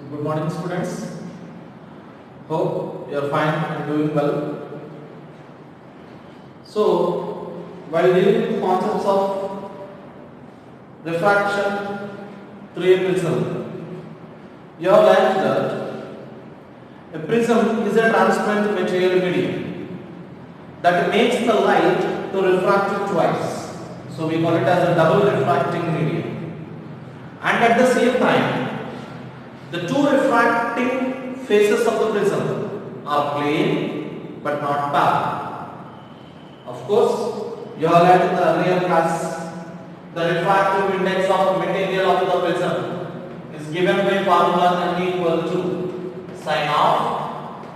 Good morning, students. Hope you are fine and doing well. So, while dealing with concepts of refraction through a prism, you have learned that a prism is a transparent material medium that makes the light to refract twice. So, we call it as a double refracting medium. And at the same time, the two refracting faces of the prism are plane but not parallel. Of course, you have learned in the earlier class the refractive index of material of the prism is given by formula n equal to sin of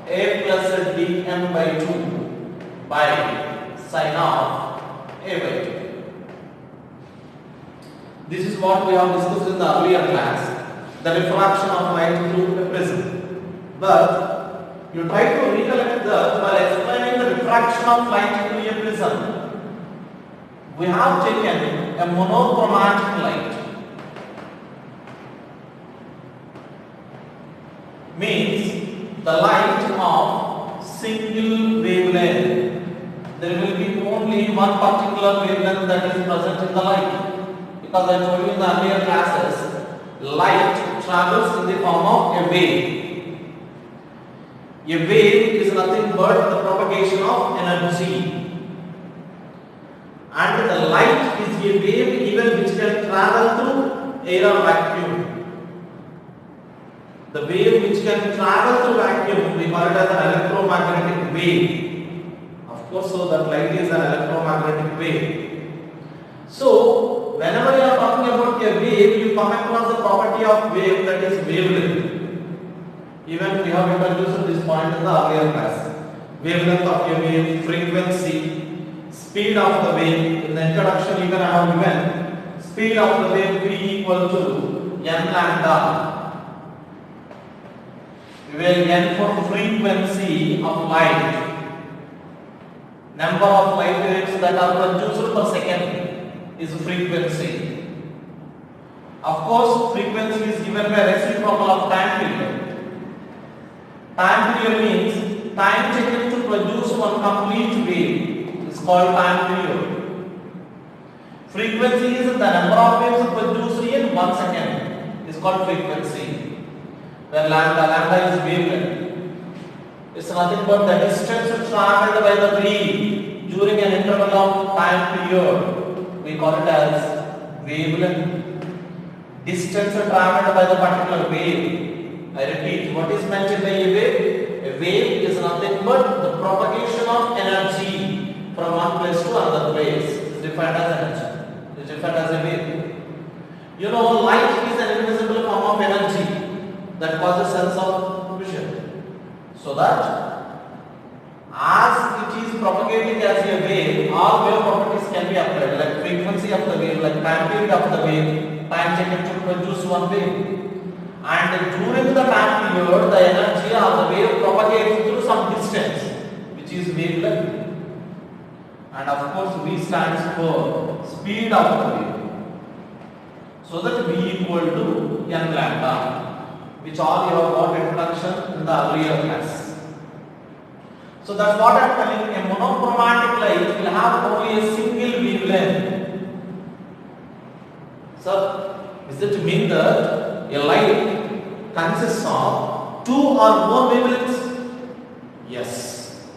a plus dm by 2 by sin of a by 2. This is what we have discussed in the earlier class, the refraction of light through a prism. But you try to recollect that while explaining the refraction of light through a prism, we have taken a monochromatic light. Means the light of single wavelength. There will be only one particular wavelength that is present in the light. Because I told you in the earlier classes, light travels in the form of a wave. A wave is nothing but the propagation of energy. And the light is a wave even which can travel through air or vacuum. The wave which can travel through vacuum, we call it as an electromagnetic wave. Of course, so that light is an electromagnetic wave. So, whenever you are talking about a wave, you come across the property of wave, that is wavelength. Even we have introduced this point in the earlier class. Wavelength of a wave, frequency, speed of the wave. In the introduction, even I have given speed of the wave v equal to n lambda, where n for frequency of light, number of light waves that are produced per second is frequency. Of course, frequency is given by reciprocal of time period. Time period means time taken to produce one complete wave is called time period. Frequency is the number of waves produced in 1 second is called frequency. Where lambda is wavelength. It's nothing but the distance traveled by the wave during an interval of time period. We call it as wavelength. Distance traveled by the particular wave. I repeat, what is meant by a wave? A wave is nothing but the propagation of energy from one place to another place. It is defined as energy. It is defined as a wave. You know, light is an invisible form of energy that causes sense of vision. So that as it is propagating as a wave, all wave properties can be applied, like frequency of the wave, like time period of the wave, time taken to produce one wave. And during the time period, the energy of the wave propagates through some distance, which is wavelength. And of course, V stands for speed of the wave. So that V equal to n lambda, which all you have got introduction in the earlier class. So that's what I am telling. A monochromatic light will have only a single wavelength. So, does it mean that a light consists of two or more wavelengths? Yes.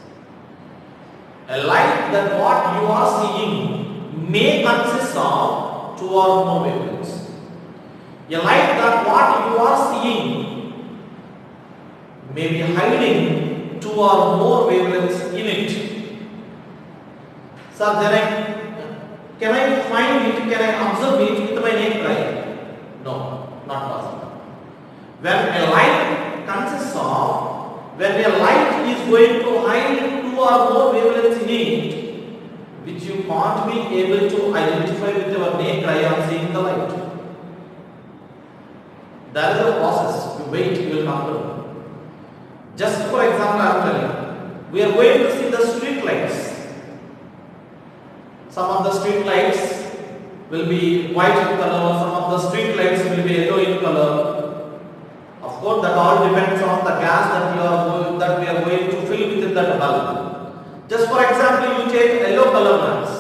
A light that what you are seeing may consist of two or more wavelengths. A light that what you are seeing may be hiding two or more wavelengths in it. So can I find it, can I observe it with my naked eye? No, not possible. When a light consists of, when a light is going to hide two or more wavelengths in it, which you can't be able to identify with your naked eye on seeing the light. There is a process, you wait, you will come to know. Just for example, I am telling you, we are going to see the street lights. Some of the street lights will be white in color, some of the street lights will be yellow in color. Of course, that all depends on the gas that we are going to fill within that bulb. Just for example, you take yellow color lamps,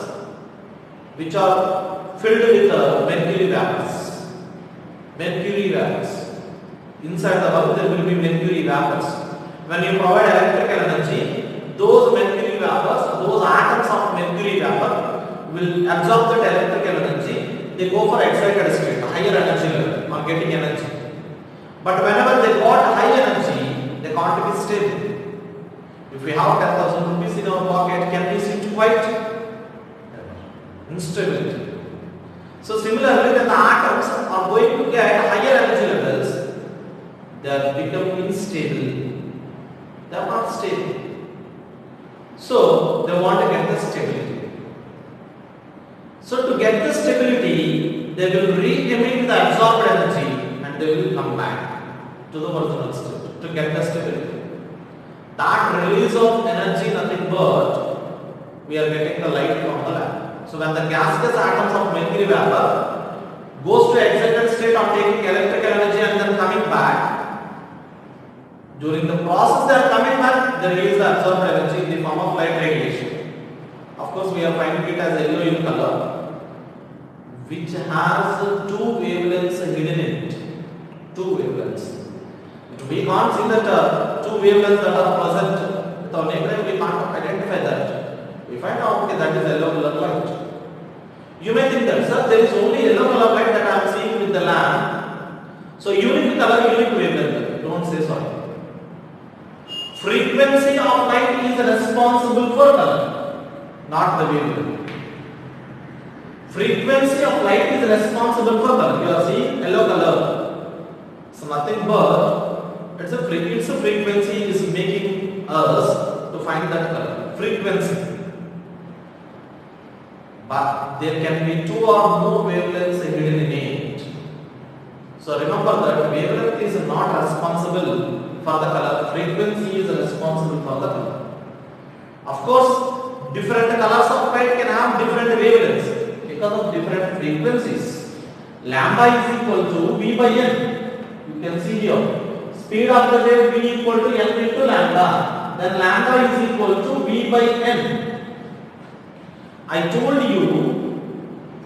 which are filled with mercury vapors. Mercury vapors. Inside the bulb, there will be mercury vapors. When you provide electrical energy, those mercury vapors, those atoms of mercury vapor will absorb that electrical energy. They go for excited state, higher energy level, or getting energy. But whenever they got high energy, they can't be stable. If we have 10,000 rupees in our pocket, can we sit quite? Instability. So similarly, when the atoms are going to get higher energy levels, they are becoming unstable. They are not stable. So they want to get the stability. So to get the stability, they will re-emit the absorbed energy and they will come back to the original state to get the stability. That release of energy nothing but we are getting the light from the lamp. So when the gaseous atoms of mercury vapor goes to excited state of taking electrical energy and then coming back, during the process they are coming back, they release the absorbed energy in the form of light radiation. Of course, we are finding it as yellow in color, which has two wavelengths hidden in it. Two wavelengths. We can't see that two wavelengths that are present with our naked eye, we can't identify that. We find out okay, that is yellow color light. You may think that, sir, there is only yellow color light that I am seeing with the lamp. So unique color, unique wavelength. Don't say sorry. Frequency of light is responsible for color, not the wavelength. Frequency of light is responsible for color. You are seeing yellow color. So nothing but it's a frequency is making us to find that color. Frequency. But there can be two or more wavelengths hidden in it. So remember that wavelength is not responsible for the color. Frequency is responsible for the color. Of course, different colors of light can have different wavelengths because of different frequencies. Lambda is equal to V by N. You can see here. Speed of the wave V equal to N into lambda. Then lambda is equal to V by N. I told you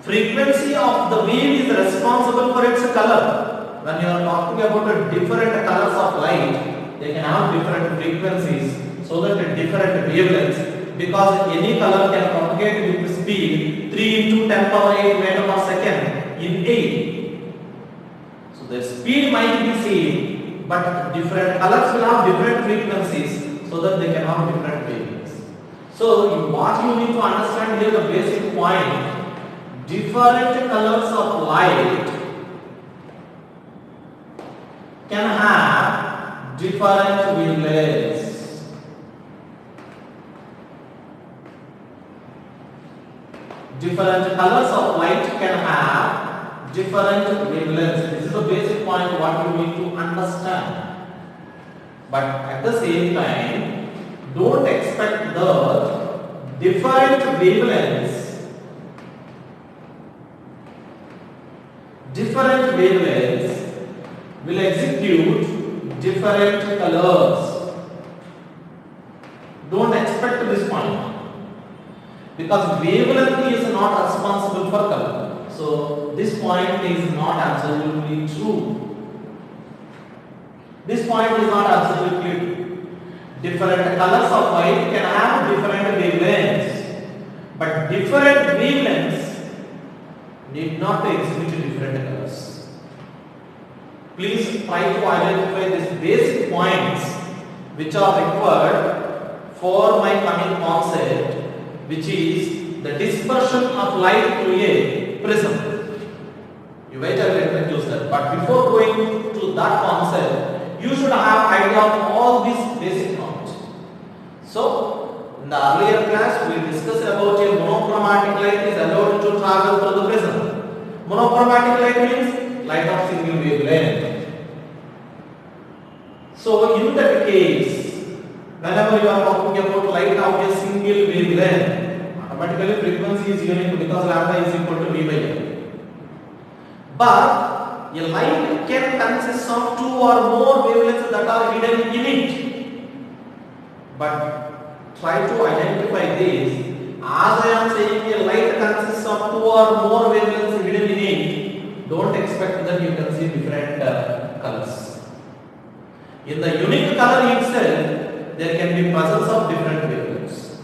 frequency of the wave is responsible for its color. When you are talking about different colors of light, they can have different frequencies, so that different wavelengths, because any color can propagate with speed 3 into 10 power 8 meter per second in air. So the speed might be same, but different colors will have different frequencies, so that they can have different wavelengths. So what you need to understand here, the basic point, different colors of light can have different wavelengths. Different colors of light can have different wavelengths. This is the basic point what you need to understand. But at the same time, don't expect that different wavelengths will execute different colors. Don't expect this point, because wavelength is not responsible for color. So this point is not absolutely true. This point is not absolutely true. Different colors of light can have different wavelengths, but different wavelengths need not exhibit different colors. Please try to identify these basic points which are required for my coming concept, which is the dispersion of light through a prism. You wait, I will introduce that. But before going to that concept, you should have idea of all these basic points. So, in the earlier class, we discussed about a monochromatic light is allowed to travel through the prism. Monochromatic light means light of single wavelength. So, in that case, whenever you are talking about light of a single wavelength, automatically frequency is unique because lambda is equal to V by N. But a light can consist of two or more wavelengths that are hidden in it. But try to identify this. As I am saying, a light consists of two or more wavelengths hidden in it. Don't expect that you can see different colors. In the unique color itself, there can be presence of different wavelengths.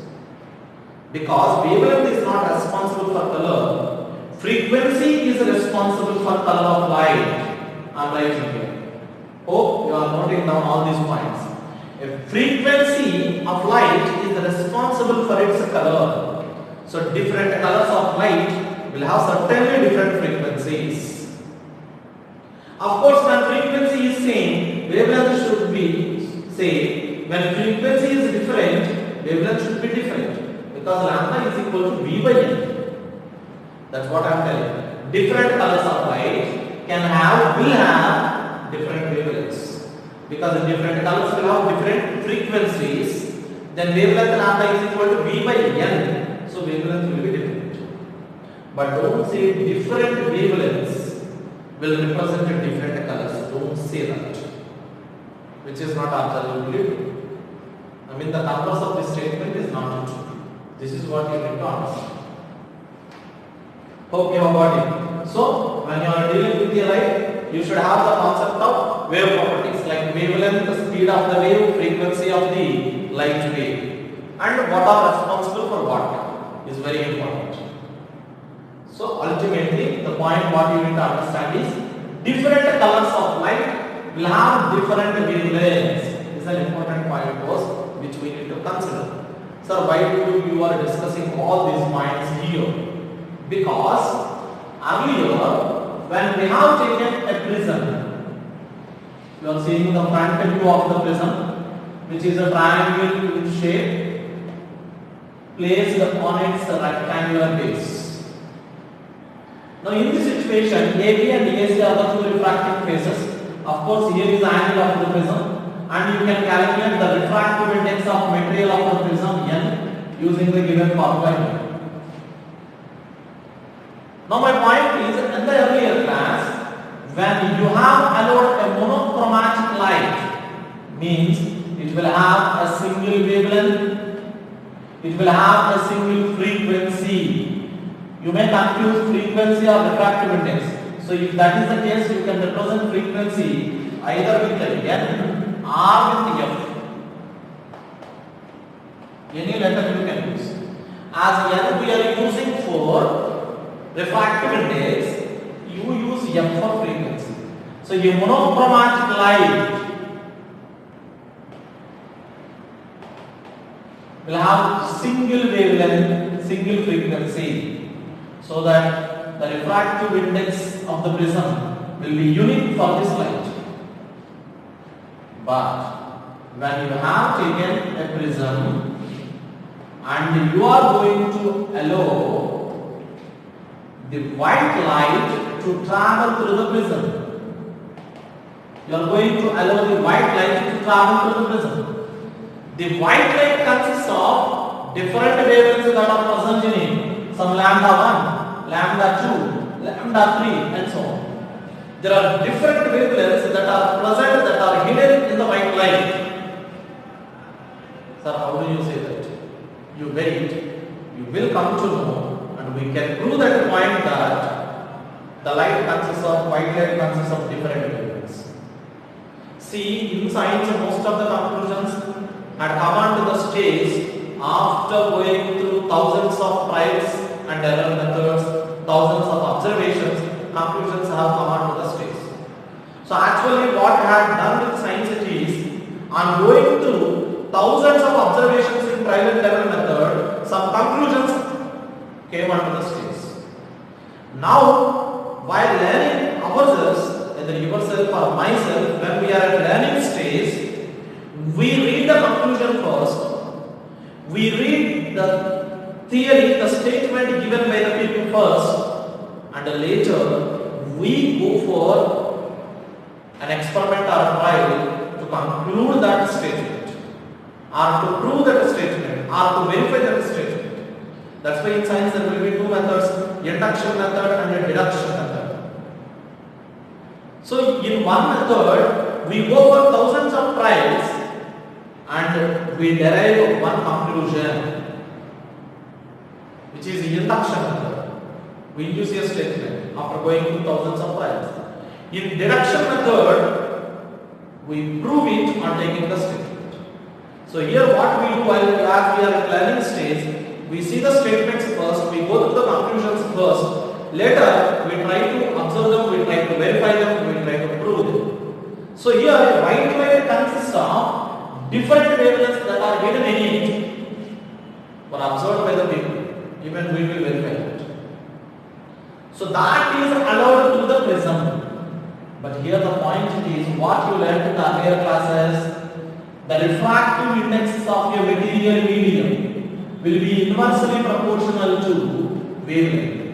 Because wavelength is not responsible for color, frequency is responsible for color of light. I am writing here. Hope you are noting down all these points. A frequency of light is responsible for its color. So different colors of light will have certainly different frequencies. Of course, when frequency is same, wavelength should be same. When frequency is different, wavelength should be different. Because lambda is equal to V by N. That's what I am telling. Different colors of light will have different wavelengths. Because different colors will have different frequencies, then wavelength lambda is equal to V by N. So wavelength will be different. But don't say different wavelengths will represent different colors. Don't say that. Which is not absolutely true. I mean, the purpose of this statement is not true. This is what you need to understand. Hope you have got it. So, when you are dealing with the light, you should have the concept of wave properties like wavelength, the speed of the wave, frequency of the light wave, and what are responsible for what is very important. So, ultimately, the point what you need to understand is different colors of light will have different wavelengths. This is an important point which we need to consider. Sir, why you are discussing all these points here? Because earlier, when we have taken a prism, you are seeing the front view of the prism, which is a triangle in shape, placed on its rectangular base. Now, in this situation, AB and AC are the two refracting faces. Of course, here is the angle of the prism, and you can calculate the refractive index of material of the prism N using the given formula here. Now my point is, in the earlier class, when you have allowed a monochromatic light, means it will have a single wavelength, it will have a single frequency. You may confuse frequency or refractive index. So if that is the case, you can represent frequency either with N or with F. Any letter you can use. As N we are using for refractive index, you use M for frequency. So a monochromatic light will have single wavelength, single frequency, so that the refractive index of the prism will be unique for this light. But when you have taken a prism and you are going to allow the white light to travel through the prism, you are going to allow the white light to travel through the prism. The white light consists of different wavelengths that are present in it. Some lambda 1, lambda 2, lambda 3 and so on. There are different wavelengths that are present, that are hidden in the white light. Sir, how do you say that? You wait. You will come to know, and we can prove that point that the light consists of, white light consists of different wavelengths. See, in science most of the conclusions had come onto the stage after going through thousands of trials and error methods, thousands of observations, conclusions have come onto the stage. So actually what I had done with science is, on going through thousands of observations in trial and error method, some conclusions came onto the stage. Now, while learning ourselves, either yourself or myself, when we are at learning stage, we read the conclusion first, we read the theory, the statement given by the people first, and later we go for an experiment or trial to conclude that statement, or to prove that statement, or to verify that statement. That's why in science there will be two methods, induction method and a deduction method. So in one method, we go for thousands of trials and we derive one conclusion, which is induction method. We use a statement after going through thousands of trials. In deduction method, we prove it on taking the statement. So here what we do while as we are in learning stage, we see the statements first, we go through the conclusions first. Later, we try to observe them, we try to verify them, we try to prove them. So here, white light consists of different wavelengths that are hidden in it or observed by the people. Even we will verify that. So that is allowed through the prism. But here the point is what you learned in the earlier classes. The refractive index of a material medium will be inversely proportional to wavelength.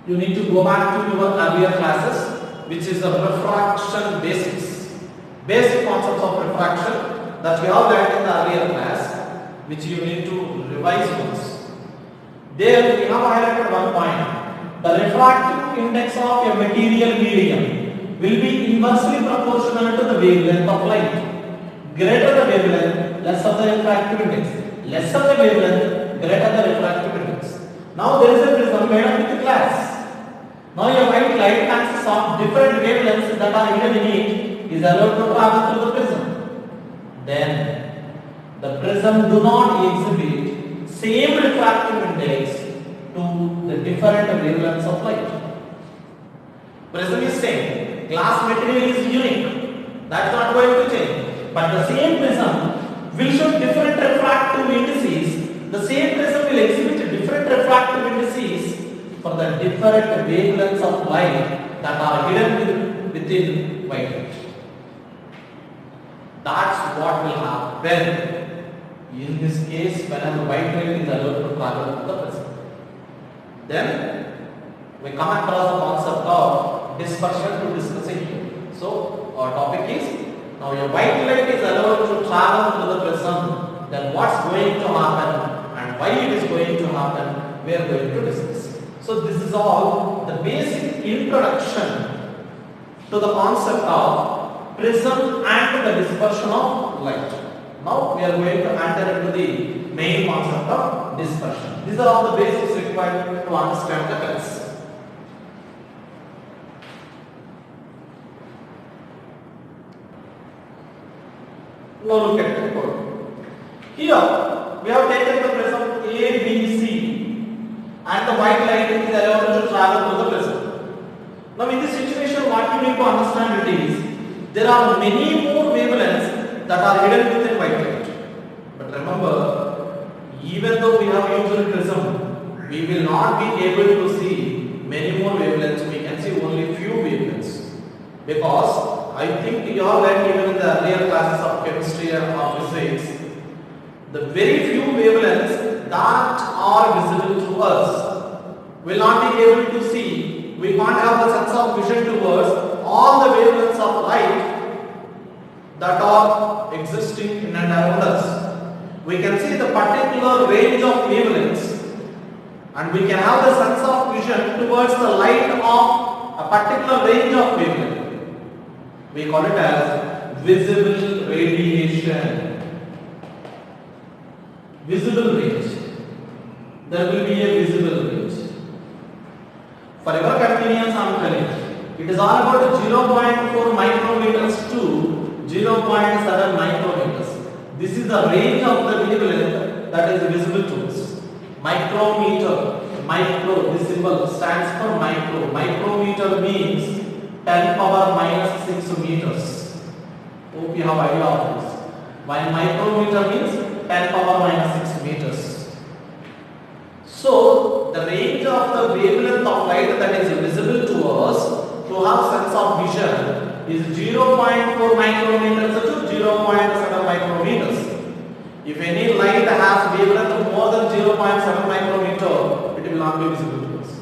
You need to go back to your earlier classes, which is the refraction basics. Basic concepts of refraction that you have learned in the earlier class, which you need to revise once. There we have highlighted one point. The refractive index of a material medium will be inversely proportional to the wavelength of light. Greater the wavelength, lesser the refractive index. Lesser the wavelength, greater the refractive index. Now there is a prism made up with glass. Now your white light consists of different wavelengths that are hidden in it is allowed to travel through the prism. Then the prism do not exhibit same refractive index to the different wavelengths of light. Prism is same. Glass material is unique. That's not going to change. But the same prism will show different refractive indices. The same prism will exhibit different refractive indices for the different wavelengths of light that are hidden within white light. That's what will happen in this case whenever white light is allowed to travel through the prism. Then we come across the concept of dispersion to discuss it here. So our topic is, now your white light is allowed to travel through the prism, then what's going to happen and why it is going to happen, we are going to discuss. So this is all the basic introduction to the concept of prism and the dispersion of light. Now we are going to enter into the main concept of dispersion. These are all the basics required to understand the concept. Now look at the code. Here we have taken the prism A, B, C and the white light is allowed to travel through the prism. Now in this situation what you need to understand it is, there are many more wavelengths that are hidden within white light. But remember, even though we have used prism, we will not be able to see many more wavelengths, we can see only few wavelengths. Because I think you have learned even in the earlier classes of chemistry or physics, the very few wavelengths that are visible to us will not be able to see. We can't have the sense of vision towards all the wavelengths of light that are existing in and around us. We can see the particular range of wavelengths and we can have the sense of vision towards the light of a particular range of wavelength. We call it as visible radiation. Visible range. There will be a visible range. For your convenience, I am telling it is all about 0.4 micrometers to 0.7 micrometers. This is the range of the wavelength that is visible to us. Micrometer, micro, this symbol stands for micro. Micrometer means 10 power minus 6 meters. Hope you have idea of this. While micrometer means 10 power minus 6 meters. So the range of the wavelength of light that is visible to us to have sense of vision is 0.4 micrometers to 0.7 micrometers. If any light has wavelength more than 0.7 micrometer, it will not be visible to us.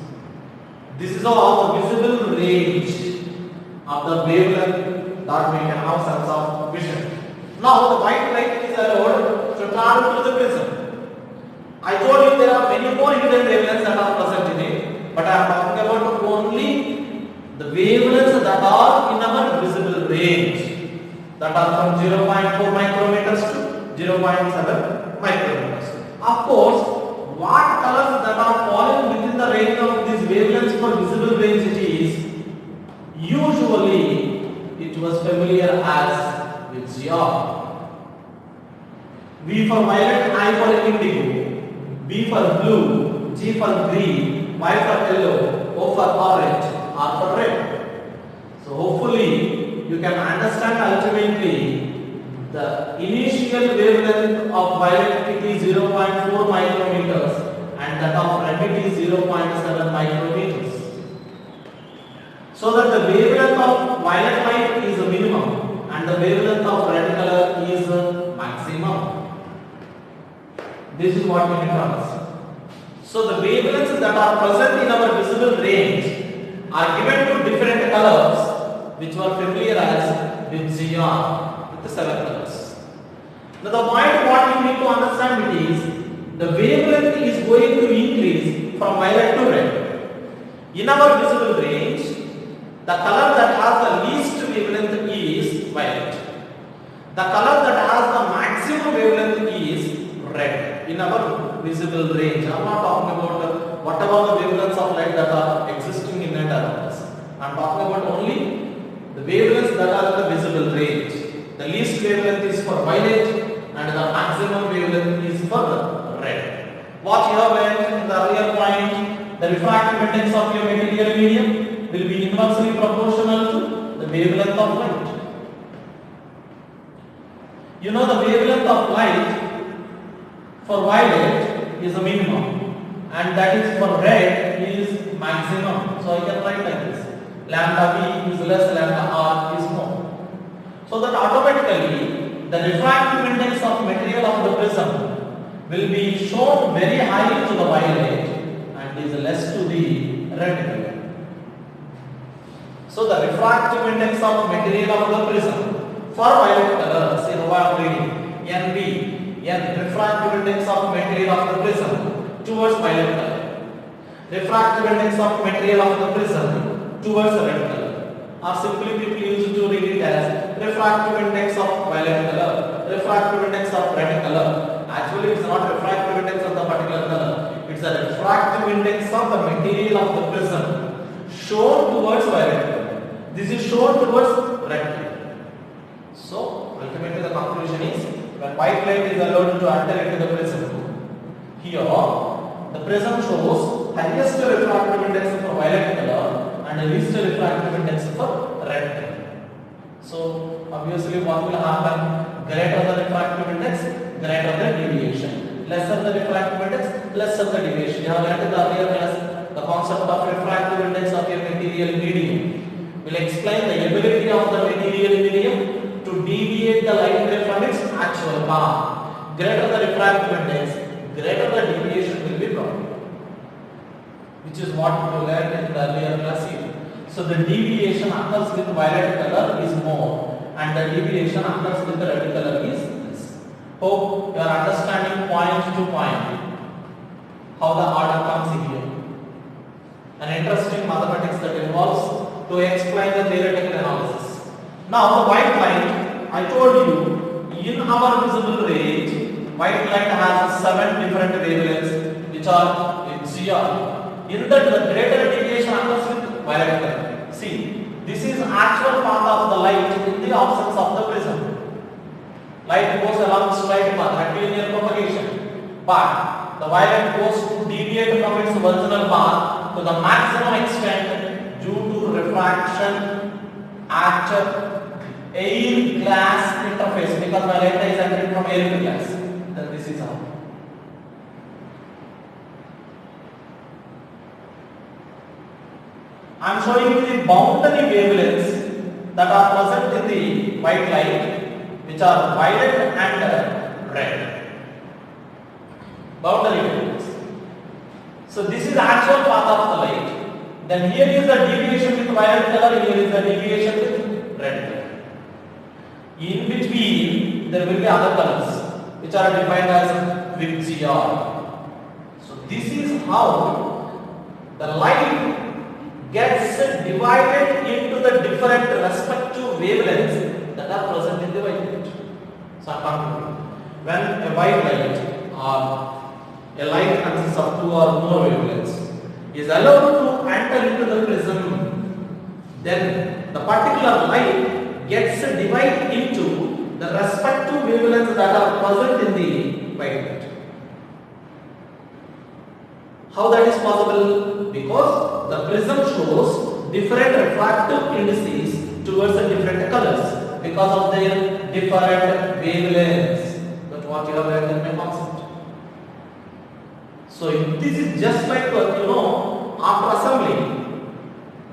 This is all the visible range of the wavelength that we can have sense of vision. Now the white light is allowed to travel through the prism. I told you there are many more hidden wavelengths that are present in it, but I am talking about only the wavelengths that are in our visible range, that are from 0.4 micrometers to 0.7 micrometers. Of course, what colors that are falling within the range of these wavelengths for visible range it is, usually it was familiar as VCR. V for violet, I for indigo, B for blue, G for green, Y for yellow, O for orange, R for red. So hopefully you can understand ultimately the initial wavelength of violet it is 0.4 micrometers and that of red it is 0.7 micrometers. So that the wavelength of violet light is a minimum and the wavelength of red color is a maximum. This is what we need to understand. So the wavelengths that are present in our visible range are given to different colors which were familiar as VCR with the 7 colors. Now the point what you need to understand it is the wavelength is going to increase from violet to red. In our visible range, the color that has the least wavelength is violet. The color that has the maximum wavelength is red in our visible range. I am not talking about whatever the wavelengths of light that are existing in net around us. I am talking about only the wavelengths that are in the visible range. The least wavelength is for violet and the maximum wavelength is for red. What you have learned in the earlier point, the refractive index of your material medium will be inversely proportional to the wavelength of light. You know the wavelength of light for violet is a minimum and that is for red is maximum. So I can write like this. Lambda V is less, lambda R is more. So that automatically the refractive index of material of the prism will be shown very high to the violet and is less to the red color. So the refractive index of material of the prism for violet color, say how I am reading, NB. N, refractive index of material of the prism towards violet color. Refractive index of material of the prism towards red color. Or simply people used to read it as refractive index of violet color, refractive index of red color. Actually, it's not refractive index of the particular color. It's a refractive index of the material of the prism shown towards violet color. This is shown towards red color. So, ultimately the conclusion is when white light is allowed to enter into the prism, here the prism shows highest refractive index for violet color and least refractive index for red color. So obviously what will happen? Greater the refractive index, greater the deviation. Lesser the refractive index, lesser the deviation. You have learned in the earlier class the concept of refractive index of your material medium. Will explain the ability of the material medium to deviate the light ray from its actual path. Greater the refractive index, greater the deviation will be brought. Which is what we learned in the earlier class here. So the deviation occurs with violet color is more and the deviation occurs with the red color is less. Hope you are understanding point to point how the order comes here. An interesting mathematics that involves to explain the theoretical analysis. Now the white light, I told you, in our visible range, white light has 7 different wavelengths which are VCR. In that the greater deviation occurs with violet color. See, this is actual path of the light in the absence of the prism. Light goes along straight path, rectilinear propagation. But the violet goes to deviate from its original path to the maximum extent due to refraction at air glass interface, because violet is entering from air to glass. Then this is how. I am showing you the boundary wavelengths that are present in the white light, which are violet and red. Boundary wavelengths. So this is the actual path of the light. Then here is the deviation with violet color, here is the deviation with red color. In between there will be other colors which are defined as VCR. So this is how the light gets divided into the different respective wavelengths that are present in the white light. So when a white light or a light consists of two or more wavelengths is allowed to enter into the prism, then the particular light gets divided into the respective wavelengths that are present in the white light. How that is possible? Because the prism shows different refractive indices towards the different colors because of their different wavelengths. That's what you have learned in my concept. So this is just like after assembly.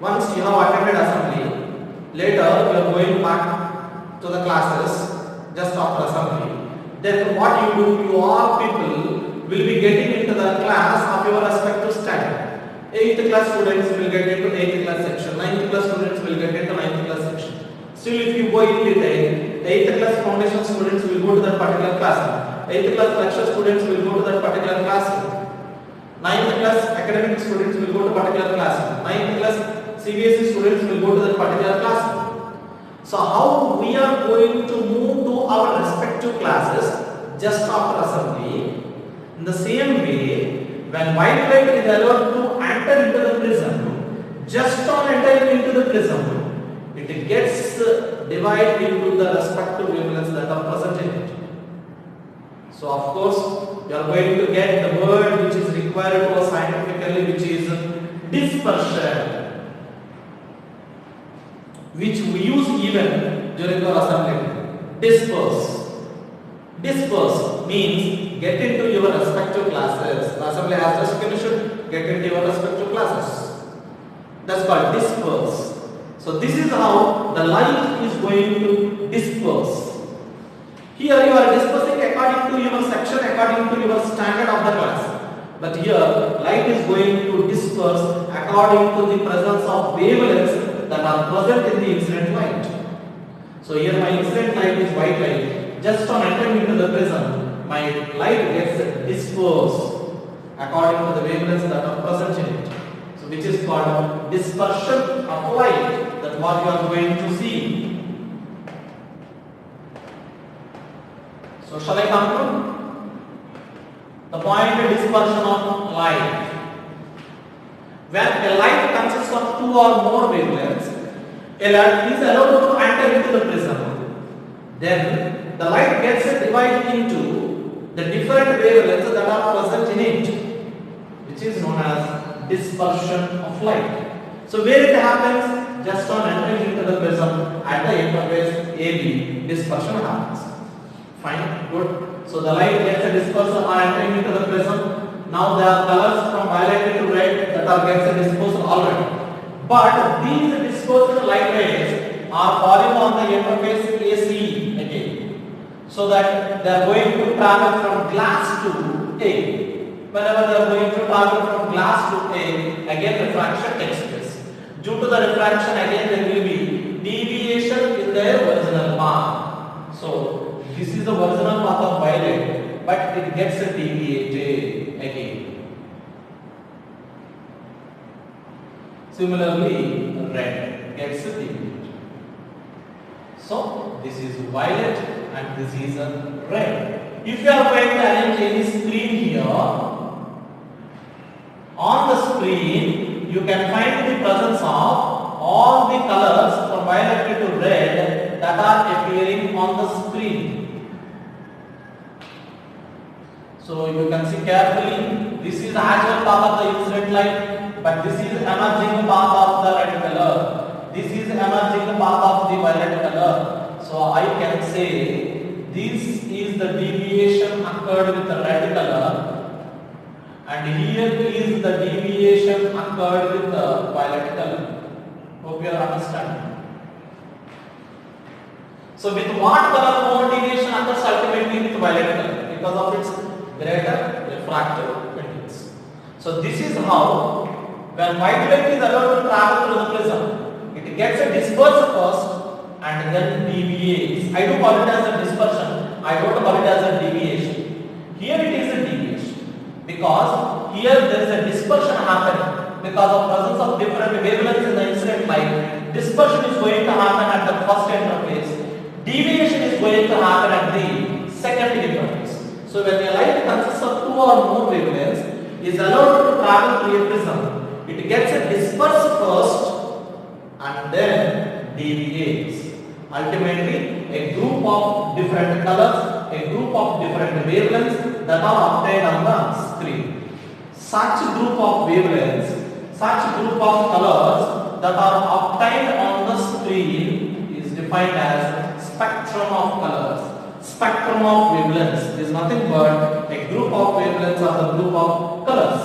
Once you have attended assembly, later you are going back to the classes just after assembly. Then what you do? You all people will be getting into the class of your respective standard. 8th class students will get into 8th class section. 9th class students will get into 9th class section. Still, if you go in detail, 8th class foundation students will go to that particular class. 8th class lecture students will go to that particular class. 9th class academic students will go to particular class. 9th class CBSE students will go to that particular class. So how we are going to move to our respective classes just after assembly? In the same way, when white light is allowed to enter into the prism, just on entering into the prism, it gets divided into the respective wavelengths that are present in it. So of course, you are going to get the word which is required to us scientifically, which is dispersion, which we use even during our assembly. Disperse. Disperse means get into your respective classes. The assembly has just finished. Get into your respective classes. That's called disperse. So this is how the light is going to disperse. Here you are dispersing according to your section, according to your standard of the class. But here light is going to disperse according to the presence of wavelengths that are present in the incident light. So here my incident light is white light. Just on entering into the prism, my light gets dispersed according to the wavelengths that are present in it. So which is called dispersion of light. That's what you are going to see. So shall I conclude? The point of dispersion of light. When a light consists of two or more wavelengths, a light is allowed to enter into the prism. Then the light gets divided into the different wavelengths that are present in it, which is known as dispersion of light. So where it happens? Just on entering into the prism at the interface AB, dispersion happens. Fine, good. So the light gets dispersed on entering into the prism. Now there are colors from violet to red that are gets dispersed already. But these dispersed light rays are falling on the interface AC again. So that they are going to travel from glass to A. Whenever they are going to travel from glass to A, again refraction takes place. Due to the refraction, again there will be deviation in their original path. So this is the original path of violet, but it gets deviated again. Similarly, red gets deviated. So this is violet and this is red. If you are going to arrange any screen here, on the screen you can find the presence of all the colors from violet to red that are appearing on the screen. So you can see carefully, this is actual path of the incident light, but this is emerging path of the red color. This is emerging path of the violet color. So I can say this is the deviation occurred with the red color, and here is the deviation occurred with the violet color. Hope you are understanding. So with what color more deviation occurs ultimately with violet color because of its greater refractive index. So this is how when white light is allowed to travel through the prism, it gets a dispersed first and then deviates. I do call it as a dispersion. I don't call it as a deviation. Here it is a deviation because here there is a dispersion happening. because of presence of different wavelengths in the incident light, dispersion is going to happen at the first interface, deviation is going to happen at the second interface. So when a light consists of two or more wavelengths, is allowed to travel through a prism, it gets dispersed first and then deviates. Ultimately, a group of different colors, a group of different wavelengths that are obtained on the screen. Such group of wavelengths, such group of colors that are obtained on the screen is defined as spectrum of colors. Spectrum of wavelengths is nothing but a group of wavelengths or the group of colors.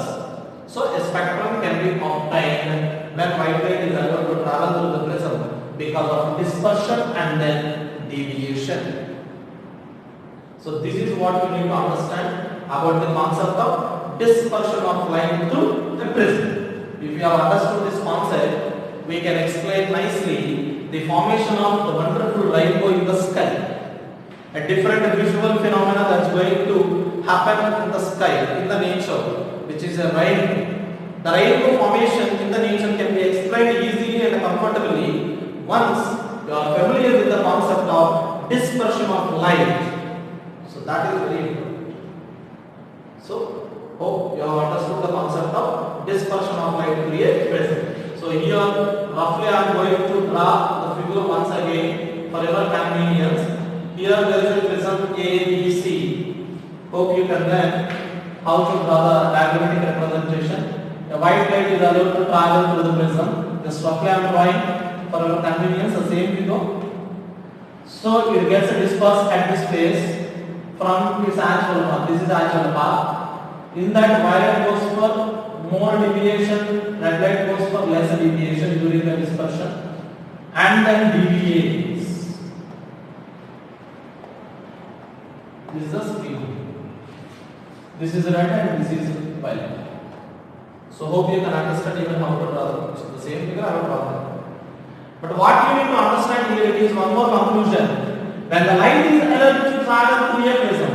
So a spectrum can be obtained when white light is allowed to travel through the prism because of dispersion and then deviation. So this is what you need to understand about the concept of dispersion of light through the prism. If you have understood this concept, we can explain nicely the formation of the wonderful rainbow in the sky. A different visual phenomena that's going to happen in the sky, in the nature, which is a rainbow. The rainbow formation in the nature can be explained easily and comfortably once you are familiar with the concept of dispersion of light. So that is very important. So hope you have understood the concept of dispersion of light through a prism. So here roughly I am going to draw the figure once again for your convenience. Here there is a prism A, B, C. Hope you can learn how to draw the diagrammatic representation. A white light is allowed to travel through the prism. Just roughly I am drawing for your convenience the same figure. So it gets dispersed at this place from its actual path. This is actual path. In that, violet goes for more deviation, red light goes for less deviation during the dispersion, and then deviates. This is the screen. This is red and this is violet. So hope you can understand even how to draw the same figure I will draw them. But what you need to understand here is one more conclusion. When the light is allowed to travel through a prism,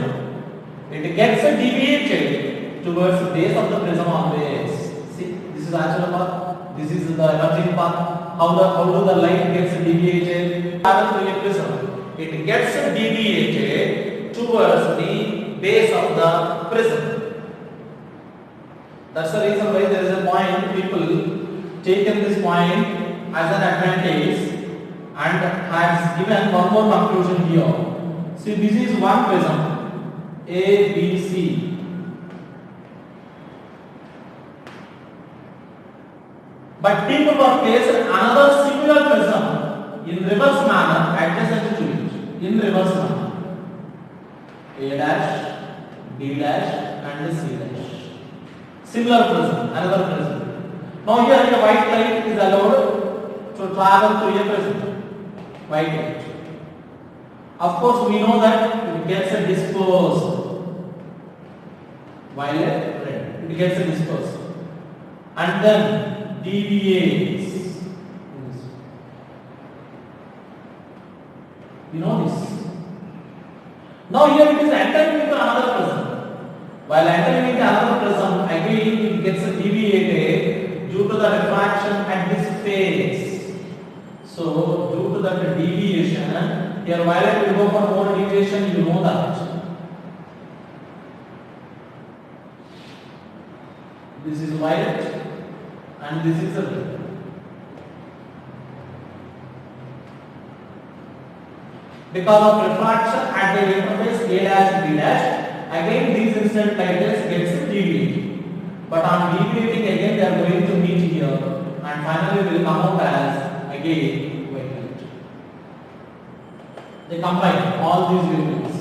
it gets deviated towards the base of the prism always. See, this is actual path, this is the emerging path. How do the light gets deviated? Travel through a prism. It gets deviated towards the base of the prism. That's the reason why there is a point people taken this point as an advantage and has given one more conclusion here. See, this is one prism A, B, C. But people were placed another similar prism in reverse manner adjacent to it. In reverse manner. A dash, B dash and C dash. Similar prism, another prism. Now here a white light is allowed to travel through a prism. White light. Of course we know that it gets dispersed. Violet, red. It gets dispersed. And then deviates. You know this. Now here it is entering into another prism. While entering into another prism, again it gets deviated due to the refraction at this phase. So due to that deviation, here violet will go for more deviation, you know that. This is violet and this is red. Because of refraction at the interface A dash B dash, again these incident light rays gets deviated. But on deviating again they are going to meet here and finally will come out as again white light. They combine all these wavelengths.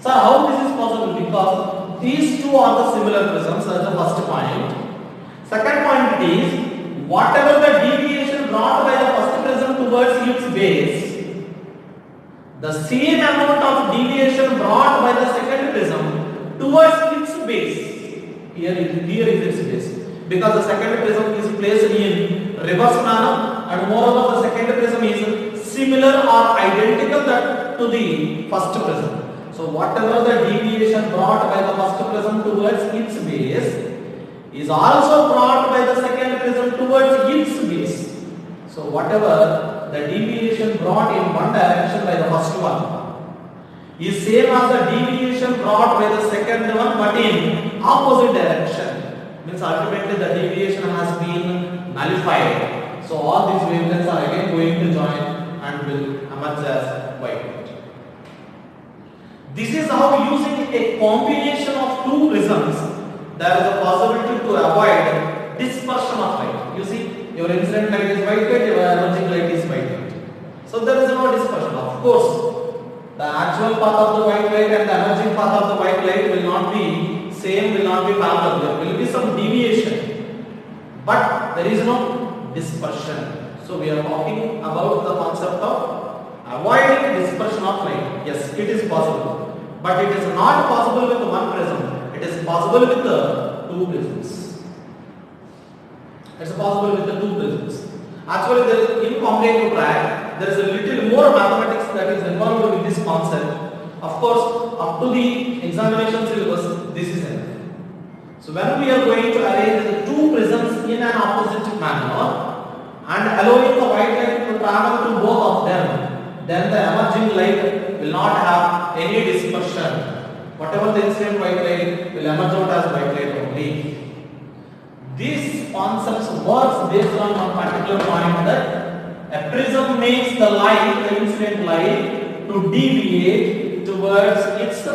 So how this is possible? Because these two are the similar prisms. That's the first point. Second point is whatever the deviation brought by the first prism towards its base, the same amount of deviation brought by the second prism towards its base. Here is its base. Because the second prism is placed in reverse manner and moreover the second prism is similar or identical to the first prism. So whatever the deviation brought by the first prism towards its base is also brought by the second prism towards its base. So whatever the deviation brought in one direction by the first one is same as the deviation brought by the second one but in opposite direction. Means ultimately the deviation has been nullified. So all these wavelengths are again going to join and will emerge as white. This is how, using a combination of two prisms, there is a possibility to avoid dispersion of light. You see, your incident light is white light, your emerging light is white light. So there is no dispersion. Of course, the actual path of the white light and the emerging path of the white light will not be same, will not be parallel. There will be some deviation, but there is no dispersion. So we are talking about the concept of avoiding dispersion of light. Yes, it is possible. But it is not possible with one prism. It is possible with the two prisms. It is possible with the two prisms. Actually, there is, in combinative track, there is a little more mathematics that is involved with this concept. Of course, up to the examination syllabus, this is enough. So when we are going to arrange the two prisms in an opposite manner and allowing the white light to travel to both of them, then the emerging light will not have any dispersion. Whatever the incident white light will emerge out as white light only. These concepts works based on one particular point, that a prism makes the light, the incident light, to deviate towards its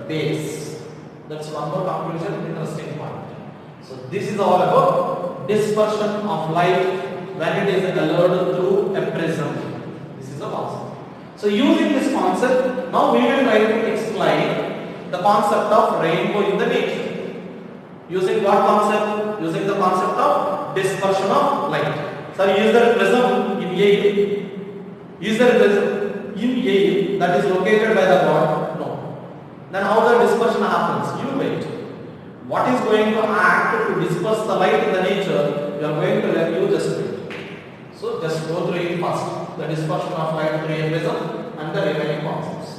base. That's one more conclusion, interesting point. So this is all about dispersion of light when it is allowed through a prism. This is a concept. So using this concept, now we will try to explain the concept of rainbow in the nature. Using what concept? Using the concept of dispersion of light. So is there a prism in A? Is there a prism in A that is located by the God? No. Then how the dispersion happens? You wait. What is going to act to disperse the light in the nature? We are going to let you just wait. So just go through it first. The dispersion of light through a prism and the remaining concepts.